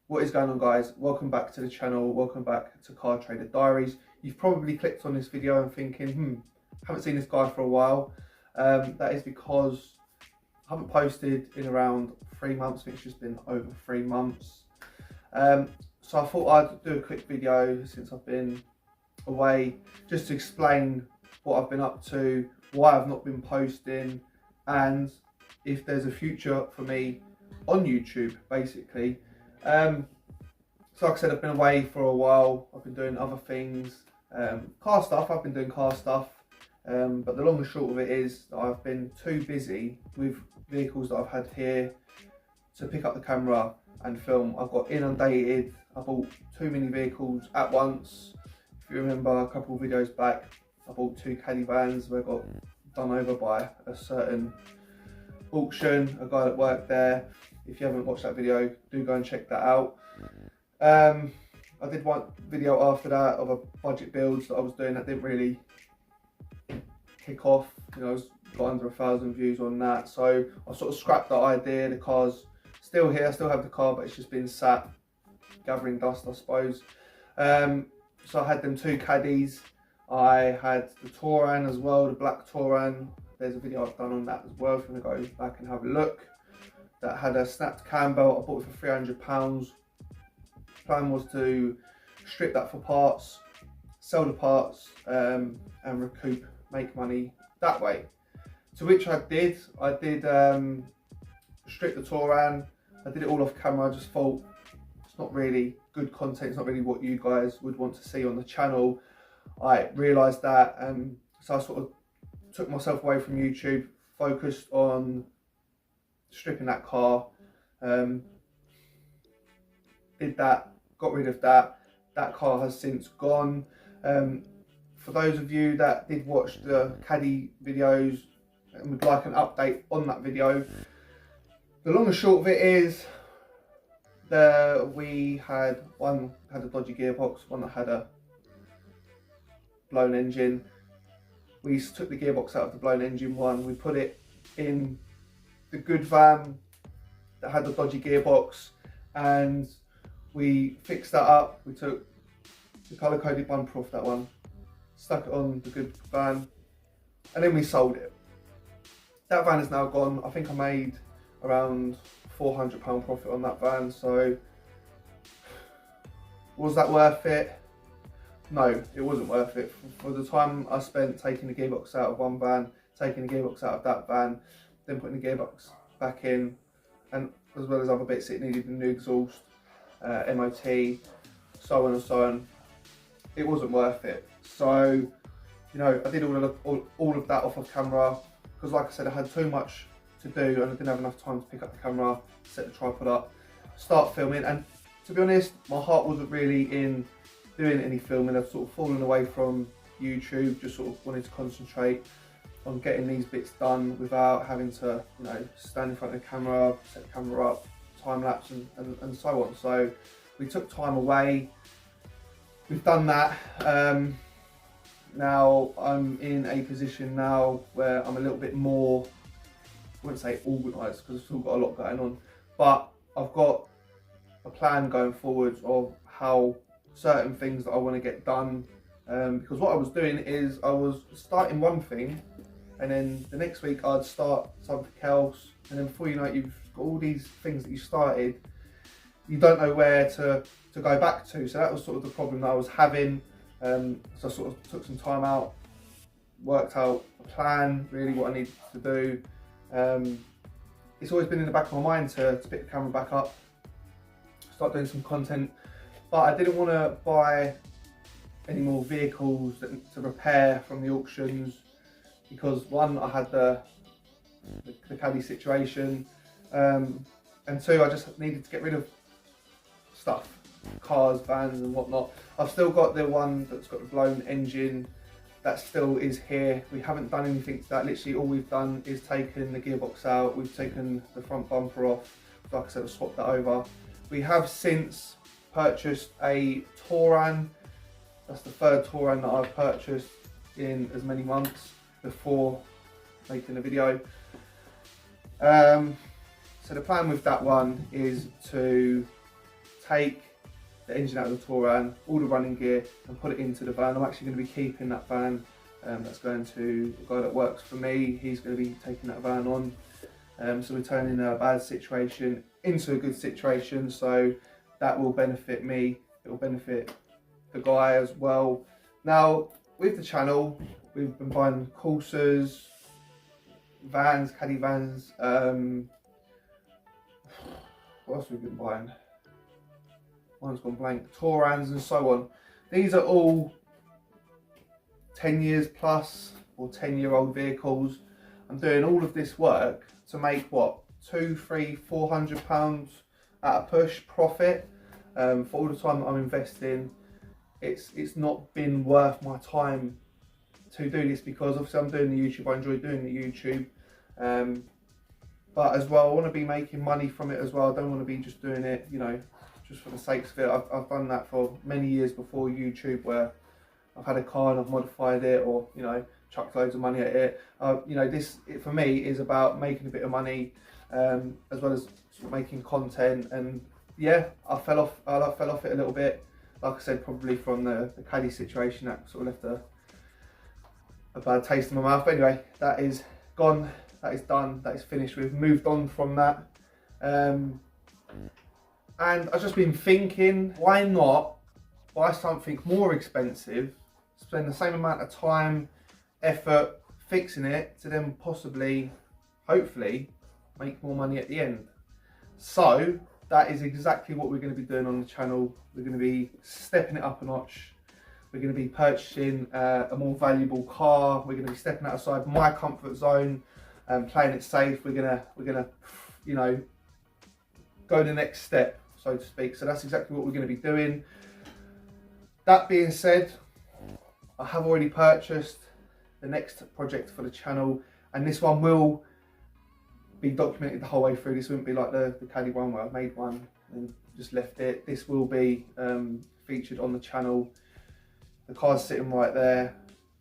What is going on, guys? Welcome back to the channel. Welcome back to Car Trader Diaries. You've probably clicked on this video and thinking, haven't seen this guy for a while. That is because I haven't posted in around 3 months. I think it's just been over 3 months. So I thought I'd do a quick video since I've been away, just to explain what I've been up to, why I've not been posting, and if there's a future for me on YouTube, basically. So like I said, I've been away for a while. I've been doing other things, car stuff. I've been doing car stuff, but the long and short of it is that I've been too busy with vehicles that I've had here to pick up the camera and film. I've got inundated. I bought too many vehicles at once. If you remember a couple of videos back, I bought 2 caddy vans where I got done over by a certain auction, a guy that worked there. If you haven't watched that video, do go and check that out. I did one video after that of a budget builds that I was doing that didn't really kick off. You know, I got under 1,000 views on that, so I sort of scrapped that idea. The car's still here, I still have the car, but it's just been sat gathering dust, I suppose. So I had them 2 caddies. I had the Touran as well, the black Touran. There's a video I've done on that as well if you want to go back and have a look. That had a snapped cam belt. I bought it for £300. Plan was to strip that for parts, sell the parts, and make money that way. To which I did. I did strip the Touran. I did it all off camera. I just thought it's not really good content. It's not really what you guys would want to see on the channel. I realised that, so I sort of took myself away from YouTube, focused on stripping that car, did that, got rid of that. That car has since gone. For those of you that did watch the caddy videos and would like an update on that video, the long and short of it is that we had one had a dodgy gearbox, one that had a blown engine. We took the gearbox out of the blown engine one, we put it in the good van that had the dodgy gearbox, and we fixed that up. We took the colour coded bumper off that one, stuck it on the good van, and then we sold it. That van is now gone. I think I made around £400 profit on that van. So was that worth it? No, it wasn't worth it. For the time I spent taking the gearbox out of one van, taking the gearbox out of that van, then putting the gearbox back in, and as well as other bits, it needed a new exhaust, MOT, so on and so on. It wasn't worth it. So, you know, I did all of that off of camera because, like I said, I had too much to do and I didn't have enough time to pick up the camera, set the tripod up, start filming. And to be honest, my heart wasn't really in doing any filming. I've sort of fallen away from YouTube, just sort of wanted to concentrate on getting these bits done without having to, you know, stand in front of the camera, set the camera up, time lapse and so on. So we took time away. We've done that. Now I'm in a position now where I'm a little bit more, I wouldn't say organised because I've still got a lot going on, but I've got a plan going forward of how certain things that I want to get done. Because what I was doing is I was starting one thing, and then the next week I'd start something else, and then before you know it, you've got all these things that you started, you don't know where to go back to. So that was sort of the problem that I was having. So I sort of took some time out, worked out a plan, really what I needed to do. It's always been in the back of my mind to pick the camera back up, start doing some content, but I didn't want to buy any more vehicles to repair from the auctions, because one, I had the caddy situation, and 2, I just needed to get rid of stuff, cars, vans and whatnot. I've still got the one that's got the blown engine, that still is here. We haven't done anything to that. Literally all we've done is taken the gearbox out, we've taken the front bumper off, like I said, I've swapped that over. We have since purchased a Touran. That's the 3rd Touran that I've purchased in as many months before making the video. So the plan with that one is to take the engine out of the Touran, all the running gear, and put it into the van. I'm actually going to be keeping that van. That's going to the guy that works for me. He's going to be taking that van on. So we're turning a bad situation into a good situation. So that will benefit me. It will benefit the guy as well. Now with the channel, we've been buying coursers, vans, caddy vans. What else have we been buying? One's gone blank. Tourans and so on. These are all 10 years plus or 10-year-old vehicles. I'm doing all of this work to make what, £200, £300, £400 at a push profit for all the time that I'm investing. It's not been worth my time to do this, because obviously I'm doing the YouTube. I enjoy doing the YouTube, but as well I want to be making money from it as well. I don't want to be just doing it, you know, just for the sake of it. I've done that for many years before YouTube, where I've had a car and I've modified it, or, you know, chucked loads of money at it. You know, for me is about making a bit of money, as well as sort of making content. And yeah, I fell off it a little bit. Like I said, probably from the caddy situation, that sort of left a bad taste in my mouth. But anyway, that is gone, that is done, that is finished. We've moved on from that. And I've just been thinking, why not buy something more expensive, spend the same amount of time, effort fixing it, to then possibly, hopefully, make more money at the end. So that is exactly what we're going to be doing on the channel. We're going to be stepping it up a notch. We're going to be purchasing a more valuable car. We're going to be stepping outside my comfort zone and playing it safe. We're gonna, you know, go the next step, so to speak. So that's exactly what we're going to be doing. That being said, I have already purchased the next project for the channel, and this one will be documented the whole way through. This wouldn't be like the caddy one where I made one and just left it. This will be featured on the channel. The car's sitting right there.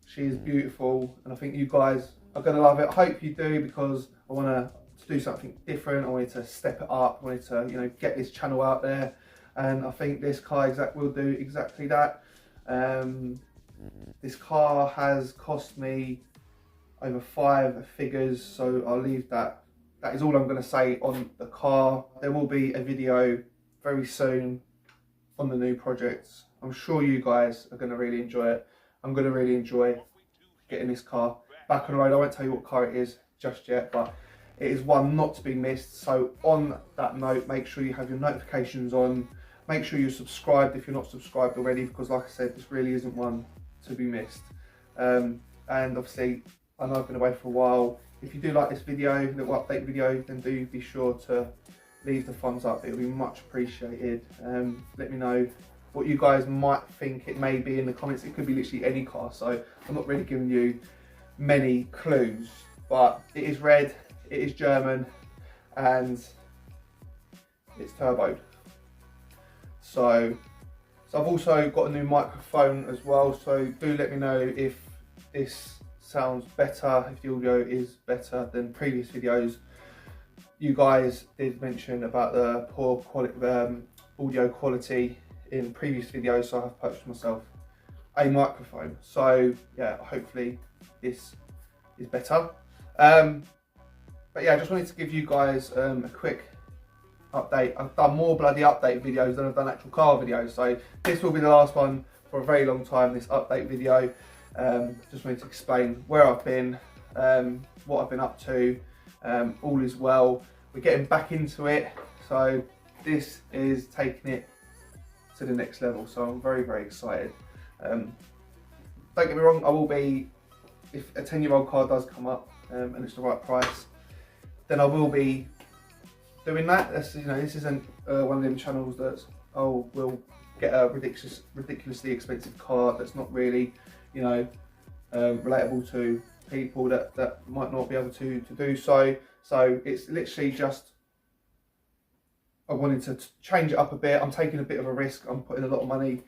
She is beautiful, and I think you guys are going to love it. I hope you do, because I want to do something different. I wanted to step it up. I wanted to, you know, get this channel out there, and I think this car will do exactly that. This car has cost me over 5 figures, so I'll leave that. That is all I'm going to say on the car. There will be a video very soon on the new projects. I'm sure you guys are going to really enjoy it. I'm going to really enjoy getting this car back on the road. I won't tell you what car it is just yet, but it is one not to be missed. So on that note, make sure you have your notifications on. Make sure you're subscribed if you're not subscribed already, because like I said, this really isn't one to be missed. And obviously, I know I've been away for a while. If you do like this video, little update video, then do be sure to leave the thumbs up. It will be much appreciated. Let me know what you guys might think it may be in the comments. It could be literally any car, so I'm not really giving you many clues. But it is red, it is German, and it's turboed. So I've also got a new microphone as well, so do let me know if this sounds better, if the audio is better than previous videos. You guys did mention about the poor quality, audio quality in previous videos, so I have purchased myself a microphone. So yeah, hopefully this is better. But yeah, I just wanted to give you guys a quick update. I've done more bloody update videos than I've done actual car videos, so this will be the last one for a very long time, this update video. Just wanted to explain where I've been, what I've been up to. All is well. We're getting back into it, so this is taking it to the next level, so I'm very, very excited. Don't get me wrong, I will be, if a 10-year-old car does come up and it's the right price, then I will be doing that. That's, you know, this isn't one of them channels that's, oh, we'll get a ridiculously expensive car that's not really, you know, relatable to people that might not be able to do so. So it's literally just, I wanted to change it up a bit. I'm taking a bit of a risk. I'm putting a lot of money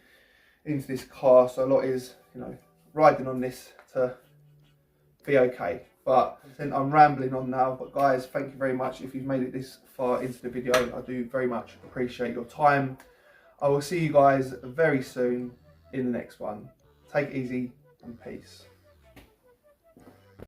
into this car, so a lot is, you know, riding on this to be okay. But then I'm rambling on now. But guys, thank you very much if you've made it this far into the video. I do very much appreciate your time. I will see you guys very soon in the next one. Take it easy and peace.